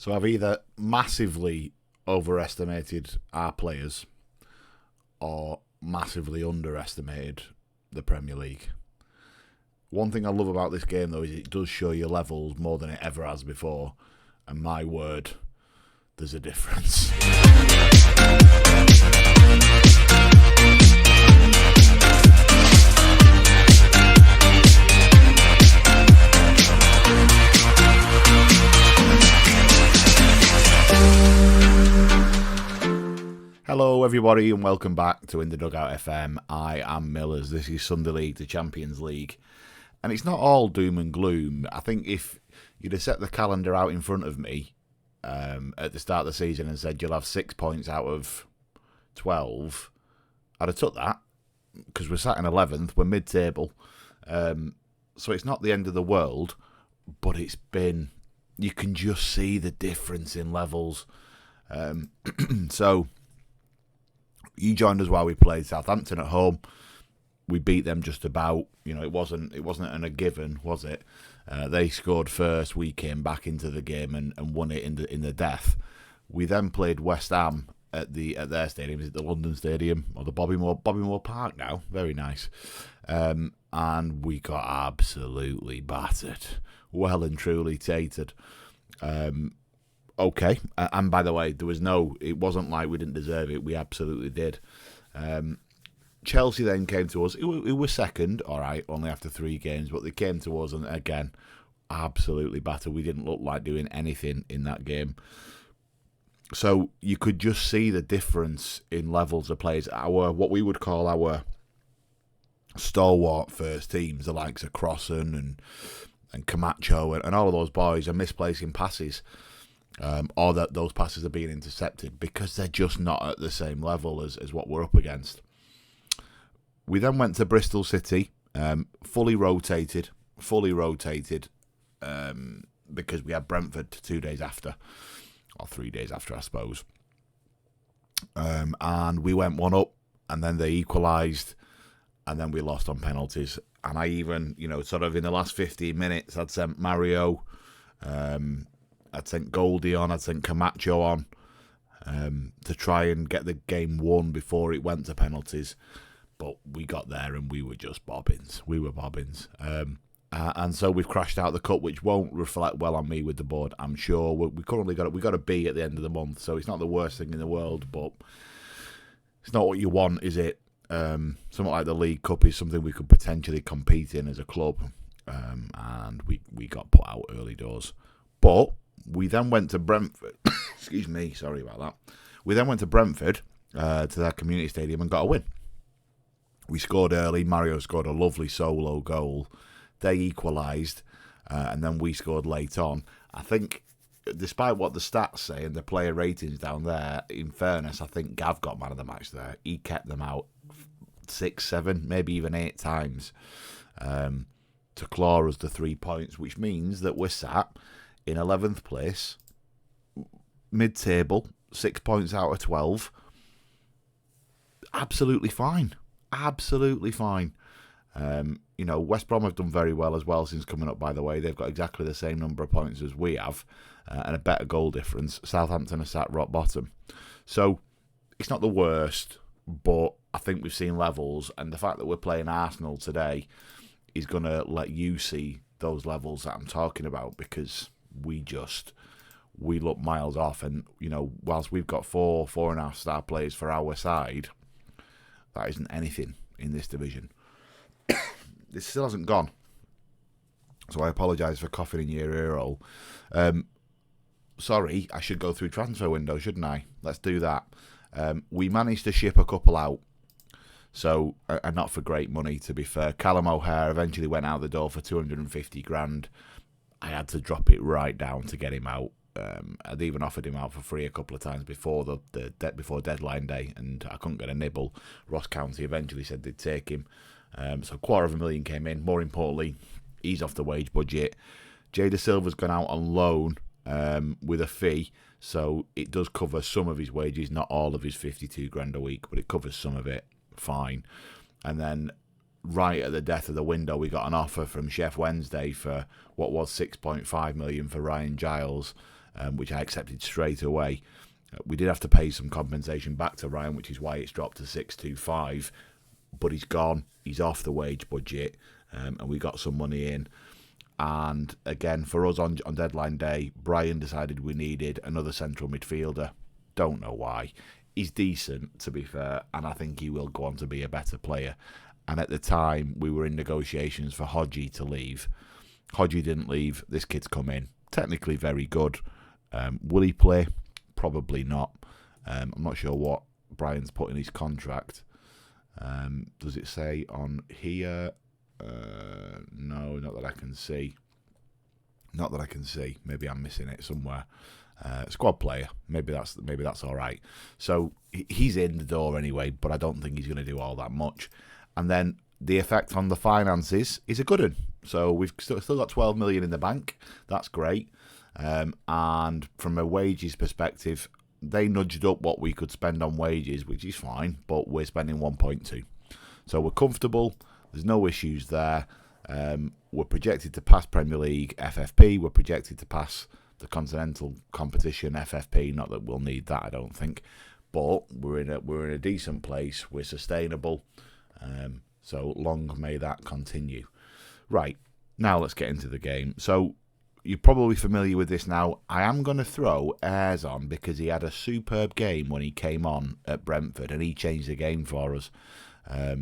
So I've either massively overestimated our players or massively underestimated the Premier League. One thing I love about this game, though, is it does show you levels more than it ever has before. And my word, there's a difference. Hello everybody and welcome back to In the Dugout FM. I am Millers. This is Sunday League, the Champions League. And it's not all doom and gloom. I think if you'd have set the calendar out in front of me at the start of the season and said you'll have 6 points out of 12, I'd have took that because we're sat in 11th, we're mid-table. So it's not the end of the world, but it's been, you can just see the difference in levels. So you joined us while we played Southampton at home. We beat them just about. You know, it wasn't a given, was it? They scored first. We came back into the game and won it in the death. We then played West Ham at their stadium. Is it the London Stadium or the Bobby Moore Park now? Very nice. And we got absolutely battered, well and truly tated. Okay, and by the way, it wasn't like we didn't deserve it. We absolutely did. Chelsea then came to us. It was second, all right, only after 3 games, but they came to us and again, absolutely battered. We didn't look like doing anything in that game. So you could just see the difference in levels of players. What we would call our stalwart first teams, the likes of Crossan and Camacho and all of those boys are misplacing passes. Or that those passes are being intercepted because they're just not at the same level as what we're up against. We then went to Bristol City, fully rotated, because we had Brentford 2 days after, or 3 days after, I suppose. And we went 1-up, and then they equalised, and then we lost on penalties. And I even, sort of in the last 15 minutes, I'd sent Mario, I'd sent Goldie on, I'd sent Camacho on to try and get the game won before it went to penalties. But we got there and we were just bobbins. We were bobbins. And so we've crashed out the cup, which won't reflect well on me with the board, I'm sure. We currently got a B at the end of the month, so it's not the worst thing in the world, but it's not what you want, is it? Something like the League Cup is something we could potentially compete in as a club. And we got put out early doors. But we then went to Brentford. Excuse me, sorry about that. We then went to Brentford, to their community stadium and got a win. We scored early. Mario scored a lovely solo goal. They equalised, and then we scored late on. I think, despite what the stats say and the player ratings down there, in fairness, I think Gav got man of the match there. He kept them out 6, 7, maybe even 8 times to claw us the 3 points, which means that we're sat in 11th place, mid-table, 6 points out of 12. Absolutely fine. Absolutely fine. West Brom have done very well as well since coming up, by the way. They've got exactly the same number of points as we have and a better goal difference. Southampton are sat rock bottom. So it's not the worst, but I think we've seen levels, and the fact that we're playing Arsenal today is going to let you see those levels that I'm talking about, because we look miles off. And, whilst we've got 4.5 star players for our side, that isn't anything in this division. This still hasn't gone. So I apologise for coughing in your ear hole. Sorry, I should go through transfer window, shouldn't I? Let's do that. We managed to ship a couple out. So, and not for great money, to be fair. Callum O'Hare eventually went out the door for 250 grand. I had to drop it right down to get him out. I'd even offered him out for free a couple of times before before deadline day, and I couldn't get a nibble. Ross County eventually said they'd take him. So $250,000 came in. More importantly, he's off the wage budget. Jada Silva's gone out on loan with a fee, so it does cover some of his wages, not all of his 52 grand a week, but it covers some of it. Fine. And then right at the death of the window, we got an offer from Chef Wednesday for what was 6.5 million for Ryan Giles. which I accepted straight away. We did have to pay some compensation back to Ryan, which is why it's dropped to 625. But he's gone. He's off the wage budget, and we got some money in. And again, for us on deadline day, Brian decided we needed another central midfielder. Don't know why. He's decent, to be fair, and I think he will go on to be a better player. And at the time, we were in negotiations for Hodgie to leave. Hodgie didn't leave. This kid's come in. Technically very good. Will he play? Probably not. I'm not sure what Brian's put in his contract. Does it say on here? No, not that I can see. Not that I can see. Maybe I'm missing it somewhere. Squad player. Maybe that's all right. So he's in the door anyway, but I don't think he's going to do all that much. And then the effect on the finances is a good one. So we've still got 12 million in the bank. That's great. And from a wages perspective, they nudged up what we could spend on wages, which is fine, but we're spending 1.2. So we're comfortable. There's no issues there. We're projected to pass Premier League FFP. We're projected to pass the Continental Competition FFP. Not that we'll need that, I don't think. But we're in a decent place. We're sustainable. So long may that continue. Right, now let's get into the game. So you're probably familiar with this now. I am going to throw Ayres on because he had a superb game when he came on at Brentford and he changed the game for us.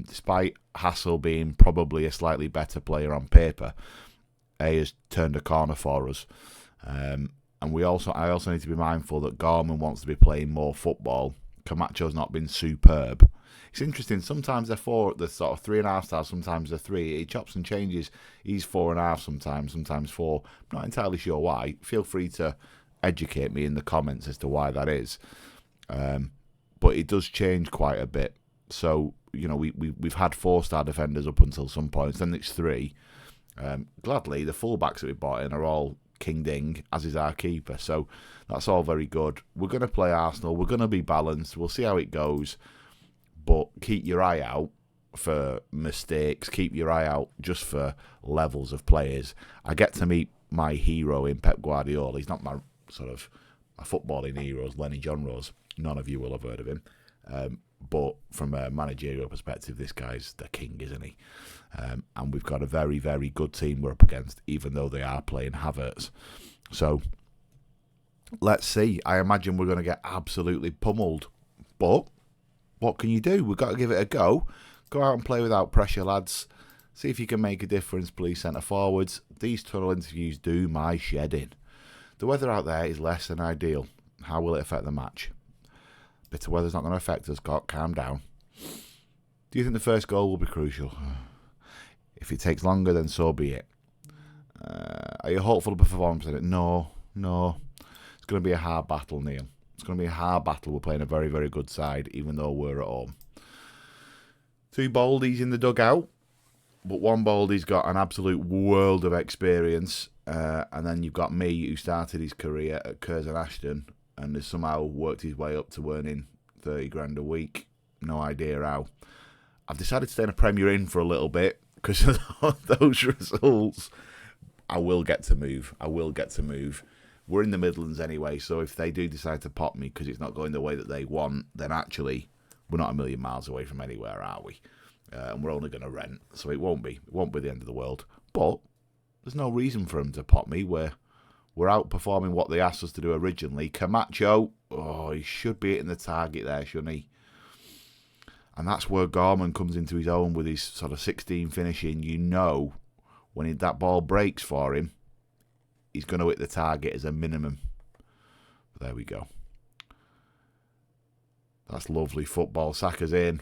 Despite Hassel being probably a slightly better player on paper, Ayres turned a corner for us. And I also need to be mindful that Gorman wants to be playing more football. Camacho's not been superb. It's interesting. Sometimes they're the sort of 3.5 stars. Sometimes they're 3. He chops and changes. He's 4.5 sometimes 4. I'm not entirely sure why. Feel free to educate me in the comments as to why that is. But it does change quite a bit. So we've had 4-star defenders up until some points. Then it's 3. Gladly, the fullbacks that we bought in are all King Ding, as is our keeper. So that's all very good. We're going to play Arsenal. We're going to be balanced. We'll see how it goes. But keep your eye out for mistakes. Keep your eye out just for levels of players. I get to meet my hero in Pep Guardiola. He's not my footballing heroes, Lenny John Rose. None of you will have heard of him. But from a managerial perspective, this guy's the king, isn't he? And we've got a very, very good team we're up against, even though they are playing Havertz. So let's see. I imagine we're going to get absolutely pummeled. But what can you do? We've got to give it a go. Go out and play without pressure, lads. See if you can make a difference, please, centre forwards. These tunnel interviews do my shed in. The weather out there is less than ideal. How will it affect the match? Bitter weather's not going to affect us, Scott. Calm down. Do you think the first goal will be crucial? If it takes longer, then so be it. Are you hopeful of a performance in it? No. It's going to be a hard battle, Neil. It's going to be a hard battle. We're playing a very, very good side, even though we're at home. 2 Baldies in the dugout, but one Baldy's got an absolute world of experience. And then you've got me, who started his career at Curzon Ashton and has somehow worked his way up to earning 30 grand a week. No idea how. I've decided to stay in a Premier Inn for a little bit because of those results. I will get to move. We're in the Midlands anyway, so if they do decide to pop me because it's not going the way that they want, then actually we're not a million miles away from anywhere, are we? And we're only going to rent, so it won't be the end of the world. But there's no reason for them to pop me. We're outperforming what they asked us to do originally. Camacho, he should be hitting the target there, shouldn't he? And that's where Gorman comes into his own with his sort of 16 finishing. When that ball breaks for him, he's going to hit the target as a minimum. But there we go. That's lovely football. Saka's in.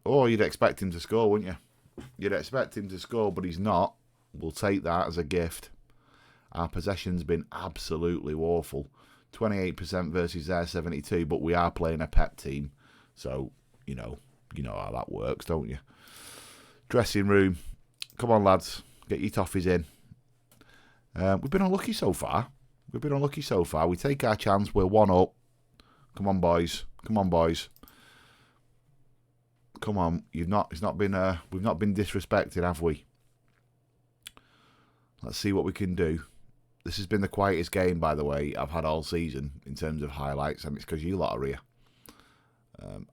Oh, you'd expect him to score, wouldn't you? You'd expect him to score, but he's not. We'll take that as a gift. Our possession's been absolutely woeful. 28% versus their 72%, but we are playing a Pep team. So, you know how that works, don't you? Dressing room. Come on, lads. Get your toffees in. We've been unlucky so far. We take our chance. We're 1 up. Come on, boys. Come on. We've not been disrespected, have we? Let's see what we can do. This has been the quietest game, by the way, I've had all season in terms of highlights, and it's because you lot are here.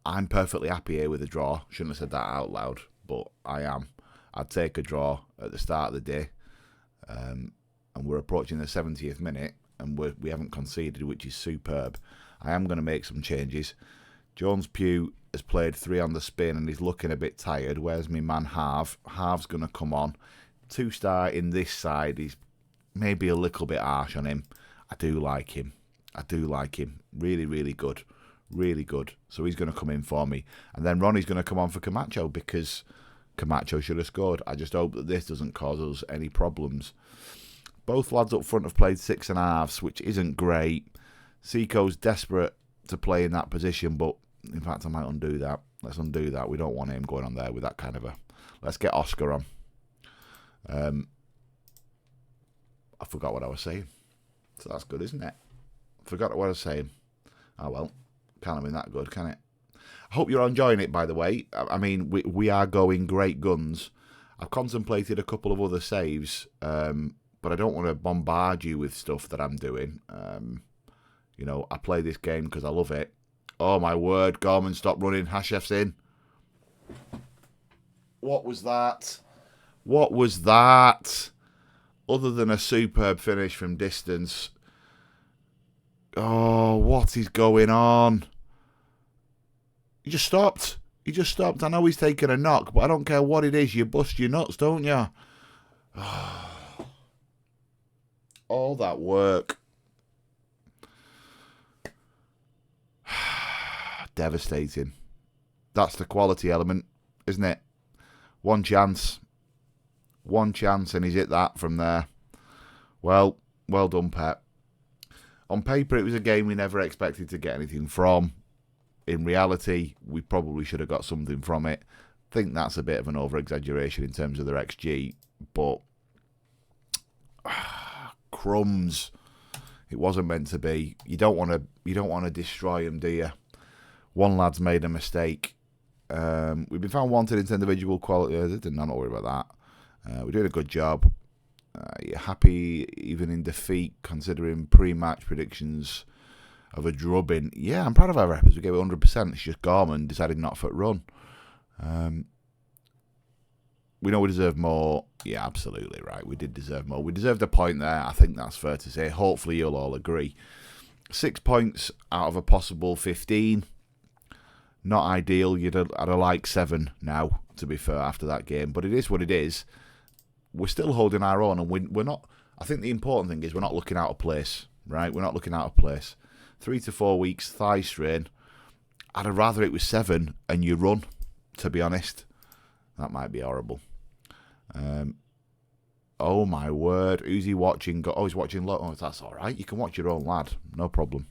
I'm perfectly happy here with a draw. Shouldn't have said that out loud, but I am. I'd take a draw at the start of the day. And we're approaching the 70th minute, and we haven't conceded, which is superb. I am going to make some changes. Jones-Pugh has played 3 on the spin, and he's looking a bit tired. Where's my man Harv? Harv's going to come on. 2-star in this side. He's maybe a little bit harsh on him. I do like him. Really, really good. Really good. So he's going to come in for me. And then Ronnie's going to come on for Camacho, because Camacho should have scored. I just hope that this doesn't cause us any problems. Both lads up front have played 6.5s, which isn't great. Seiko's desperate to play in that position, but in fact I might undo that. Let's undo that. We don't want him going on there with that kind of a... Let's get Oscar on. I forgot what I was saying. So that's good, isn't it? Forgot what I was saying. Oh well, can't have been that good, can it? I hope you're enjoying it, by the way. I mean, we are going great guns. I've contemplated a couple of other saves, but I don't want to bombard you with stuff that I'm doing. You know, I play this game because I love it. Oh my word, Gorman, stop running. Hashef's in. What was that? What was that? Other than a superb finish from distance. Oh, what is going on? He just stopped. He just stopped. I know he's taking a knock, but I don't care what it is. You bust your nuts, don't you? All that work. Devastating. That's the quality element, isn't it? One chance. One chance, and he's hit that from there. Well done, Pep. On paper, it was a game we never expected to get anything from. In reality, we probably should have got something from it. I think that's a bit of an over-exaggeration in terms of their XG, but crumbs. It wasn't meant to be. You don't want to destroy him, do you? One lad's made a mistake. We've been found wanted in individual quality. I'm not worried about that. We're doing a good job. You're happy even in defeat, considering pre-match predictions of a drubbing. Yeah, I'm proud of our efforts. We gave it 100%. It's just Gorman decided not to run. We know we deserve more. Yeah, absolutely right. We did deserve more. We deserved a point there. I think that's fair to say. Hopefully you'll all agree. 6 points out of a possible 15. Not ideal. I'd have liked 7 now, to be fair, after that game. But it is what it is. We're still holding our own, and we're not... I think the important thing is we're not looking out of place, right? We're not looking out of place. 3 to 4 weeks, thigh strain. I'd have rather it was 7 and you run, to be honest. That might be horrible. Oh, my word. Who's he watching? Oh, he's watching... Oh, that's all right. You can watch your own lad. No problem.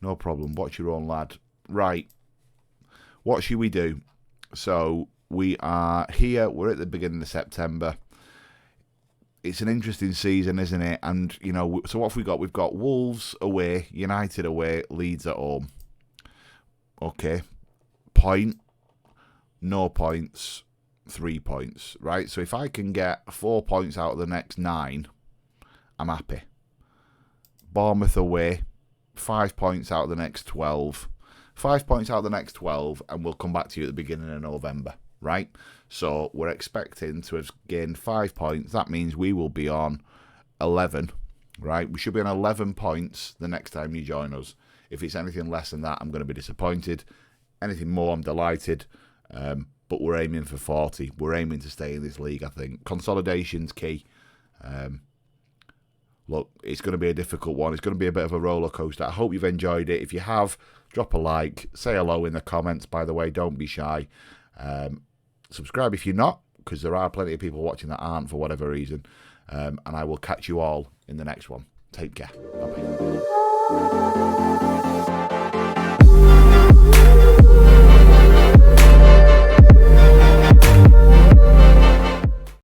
No problem. Watch your own lad. Right. What should we do? So, we are here. We're at the beginning of September. It's an interesting season, isn't it? And, you know, so what have we got? We've got Wolves away, United away, Leeds at home. Okay. Point. No points. 3 points, right? So if I can get 4 points out of the next 9, I'm happy. Bournemouth away, 5 points out of the next 12. 5 points out of the next 12, and we'll come back to you at the beginning of November, right? So we're expecting to have gained 5 points. That means we will be on 11, right? We should be on 11 points the next time you join us. If it's anything less than that, I'm going to be disappointed. Anything more, I'm delighted. But we're aiming for 40. We're aiming to stay in this league, I think. Consolidation's key. Look, it's going to be a difficult one. It's going to be a bit of a roller coaster. I hope you've enjoyed it. If you have, drop a like. Say hello in the comments, by the way. Don't be shy. Subscribe if you're not, because there are plenty of people watching that aren't for whatever reason. And I will catch you all in the next one. Take care. Bye-bye.